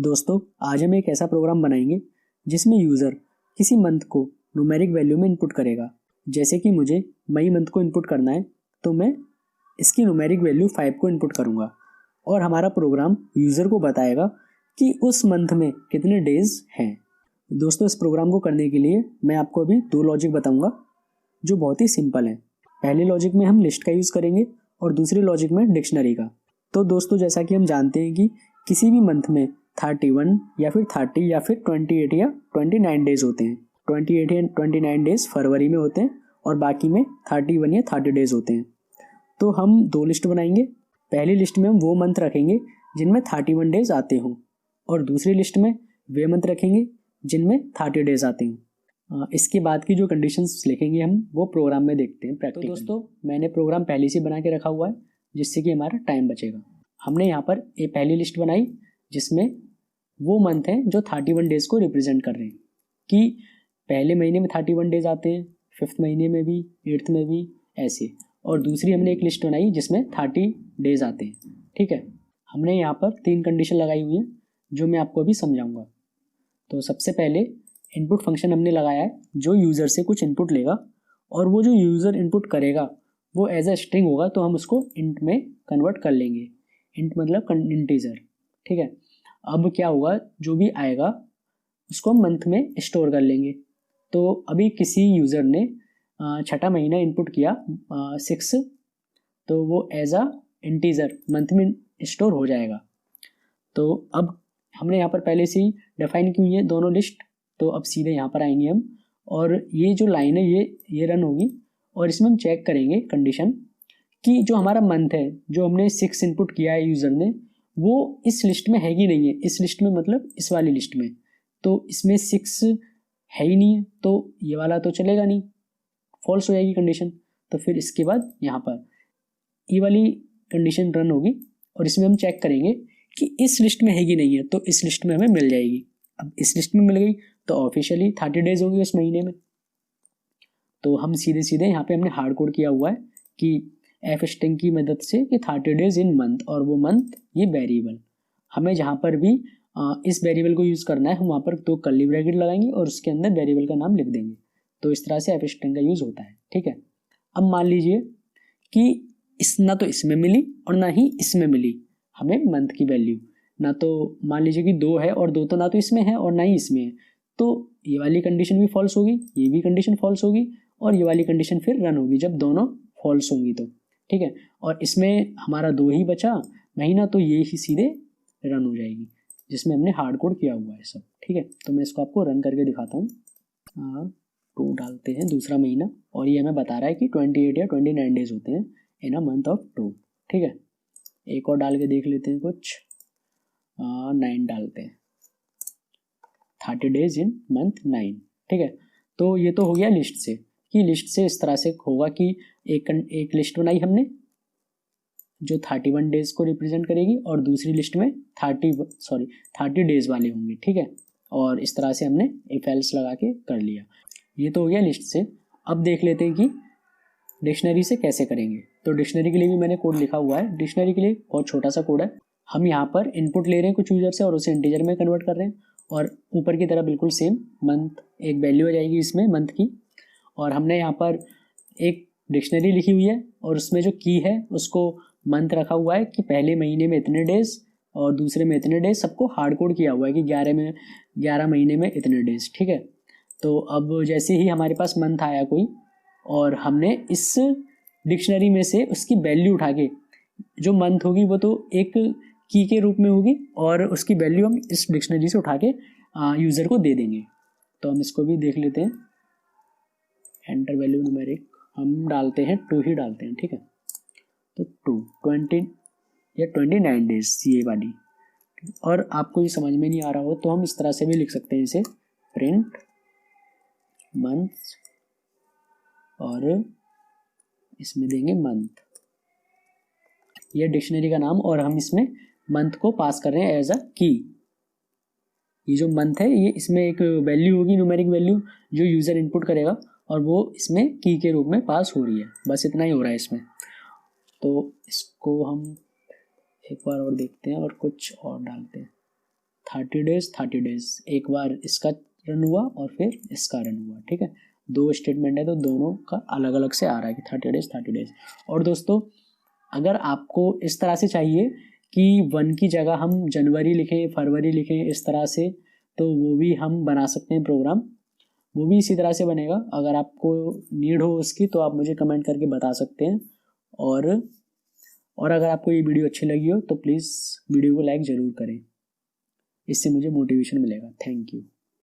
दोस्तों, आज हम एक ऐसा प्रोग्राम बनाएंगे जिसमें यूज़र किसी मंथ को न्यूमेरिक वैल्यू में इनपुट करेगा। जैसे कि मुझे मई मंथ को इनपुट करना है तो मैं इसकी न्यूमेरिक वैल्यू 5 को इनपुट करूँगा और हमारा प्रोग्राम यूज़र को बताएगा कि उस मंथ में कितने डेज हैं। दोस्तों, इस प्रोग्राम को करने के लिए मैं आपको अभी 2 लॉजिक बताऊँगा जो बहुत ही सिंपल हैं। पहले लॉजिक में हम लिस्ट का यूज़ करेंगे और दूसरे लॉजिक में डिक्शनरी का। तो दोस्तों, जैसा कि हम जानते हैं कि किसी भी मंथ में 31 या फिर 30 या फिर 28 या 29 डेज होते हैं। 28 या 29 डेज फरवरी में होते हैं और बाकी में 31 या 30 डेज होते हैं। तो हम 2 लिस्ट बनाएंगे। पहली लिस्ट में हम वो मंथ रखेंगे जिनमें 31 डेज आते हों और दूसरी लिस्ट में वे मंथ रखेंगे जिनमें 30 डेज आते हों। इसके बाद की जो कंडीशंस लिखेंगे हम वो प्रोग्राम में देखते हैं प्रैक्टिकली। तो दोस्तों, मैंने प्रोग्राम पहले से बना के रखा हुआ है जिससे कि हमारा टाइम बचेगा। हमने यहाँ पर एक पहली लिस्ट बनाई जिसमें वो मंथ हैं जो 31 डेज को रिप्रेजेंट कर रहे हैं कि पहले महीने में 31 डेज आते हैं, 5th महीने में भी, 8th में भी, ऐसे। और दूसरी हमने एक लिस्ट बनाई जिसमें 30 डेज आते हैं। ठीक है, हमने यहाँ पर 3 कंडीशन लगाई हुई हैं जो मैं आपको अभी समझाऊंगा। तो सबसे पहले इनपुट फंक्शन हमने लगाया है जो यूज़र से कुछ इनपुट लेगा और वो जो यूज़र इनपुट करेगा वो एज अ स्ट्रिंग होगा तो हम उसको इंट में कन्वर्ट कर लेंगे। इंट मतलब इंटीजर। ठीक है, अब क्या होगा, जो भी आएगा उसको हम मंथ में स्टोर कर लेंगे। तो अभी किसी यूज़र ने 6ठा महीना इनपुट किया 6, तो वो एज अ इंटीजर मंथ में स्टोर हो जाएगा। तो अब हमने यहाँ पर पहले से ही डिफाइन की हुई है दोनों लिस्ट, तो अब सीधे यहाँ पर आएंगे हम और ये जो लाइन है ये रन होगी और इसमें हम चेक करेंगे कंडीशन कि जो हमारा मंथ है जो हमने 6 इनपुट किया है यूज़र ने वो इस लिस्ट में है कि नहीं है। इस लिस्ट में मतलब इस वाली लिस्ट में, तो इसमें 6 है ही नहीं है तो ये वाला तो चलेगा नहीं, फॉल्स हो जाएगी कंडीशन। तो फिर इसके बाद यहाँ पर ये वाली कंडीशन रन होगी और इसमें हम चेक करेंगे कि इस लिस्ट में है कि नहीं है, तो इस लिस्ट में हमें मिल जाएगी। अब इस लिस्ट में मिल गई तो ऑफिशियली 30 डेज होंगे उस महीने में। तो हम सीधे सीधे यहाँ पे हमने हार्ड कोड किया हुआ है कि एफ स्ट्रिंग की मदद से कि 30 डेज इन मंथ, और वो मंथ ये वेरिएबल हमें जहाँ पर भी इस वेरिएबल को यूज़ करना है हम वहाँ पर 2 कर्ली ब्रैकेट लगाएंगे और उसके अंदर वेरिएबल का नाम लिख देंगे। तो इस तरह से एफ स्ट्रिंग का यूज़ होता है। ठीक है, अब मान लीजिए कि ना तो इसमें मिली और ना ही इसमें मिली हमें मंथ की वैल्यू, ना तो मान लीजिए कि 2 है और 2 तो ना तो इसमें है और ना ही इसमें है, तो ये वाली कंडीशन भी फॉल्स होगी, ये भी कंडीशन फॉल्स होगी और ये वाली कंडीशन फिर रन होगी जब दोनों फॉल्स होंगी तो। ठीक है, और इसमें हमारा 2 ही बचा महीना, तो ये ही सीधे रन हो जाएगी जिसमें हमने हार्ड कोड किया हुआ है सब। ठीक है, तो मैं इसको आपको रन करके दिखाता हूँ। 2 डालते हैं दूसरा महीना और ये हमें बता रहा है कि 28 या 29 डेज होते हैं इन अ मंथ ऑफ 2। ठीक है, एक और डाल के देख लेते हैं कुछ, 9 डालते हैं, 30 डेज इन मंथ 9। ठीक है, तो ये तो हो गया लिस्ट से कि लिस्ट से इस तरह से होगा कि एक लिस्ट बनाई हमने जो 31 डेज को रिप्रेजेंट करेगी और दूसरी लिस्ट में 30 डेज वाले होंगे। ठीक है, और इस तरह से हमने इफ एल्स लगा के कर लिया। ये तो हो गया लिस्ट से। अब देख लेते हैं कि डिक्शनरी से कैसे करेंगे। तो डिक्शनरी के लिए भी मैंने कोड लिखा हुआ है। डिक्शनरी के लिए बहुत छोटा सा कोड है। हम यहाँ पर इनपुट ले रहे हैं कुछ यूजर से और उसे इंटीजर में कन्वर्ट कर रहे हैं और ऊपर की तरह बिल्कुल सेम मंथ एक वैल्यू आ जाएगी इसमें मंथ की। और हमने यहाँ पर एक डिक्शनरी लिखी हुई है और उसमें जो की है उसको मंथ रखा हुआ है कि पहले महीने में इतने डेज और दूसरे में इतने डेज, सबको हार्ड कोड किया हुआ है कि 11 महीने में इतने डेज। ठीक है, तो अब जैसे ही हमारे पास मंथ आया कोई और हमने इस डिक्शनरी में से उसकी वैल्यू उठा के, जो मंथ होगी वो तो एक की के रूप में होगी और उसकी वैल्यू हम इस डिक्शनरी से उठा के यूज़र को दे देंगे। तो हम इसको भी देख लेते हैं। एंटर वैल्यू न्यूमेरिक हम डालते हैं 2 ही डालते हैं। ठीक है, तो 20 या 29 डेज ये वाली। और आपको ये समझ में नहीं आ रहा हो तो हम इस तरह से भी लिख सकते हैं इसे, प्रिंट मंथ और इसमें देंगे मंथ, ये डिक्शनरी का नाम, और हम इसमें मंथ को पास कर रहे हैं एज अ की। ये जो मंथ है ये इसमें एक वैल्यू होगी, न्यूमेरिक वैल्यू जो यूज़र इनपुट करेगा और वो इसमें की के रूप में पास हो रही है। बस इतना ही हो रहा है इसमें। तो इसको हम एक बार और देखते हैं और कुछ और डालते हैं। 30 डेज एक बार इसका रन हुआ और फिर इसका रन हुआ, ठीक है। 2 स्टेटमेंट है तो दोनों का अलग अलग से आ रहा है कि 30 डेज। और दोस्तों अगर आपको इस तरह से चाहिए कि 1 की जगह हम जनवरी लिखें, फरवरी लिखें इस तरह से, तो वो भी हम बना सकते हैं प्रोग्राम, वो भी इसी तरह से बनेगा। अगर आपको नीड हो उसकी तो आप मुझे कमेंट करके बता सकते हैं। और अगर आपको ये वीडियो अच्छी लगी हो तो प्लीज़ वीडियो को लाइक ज़रूर करें, इससे मुझे मोटिवेशन मिलेगा। Thank you.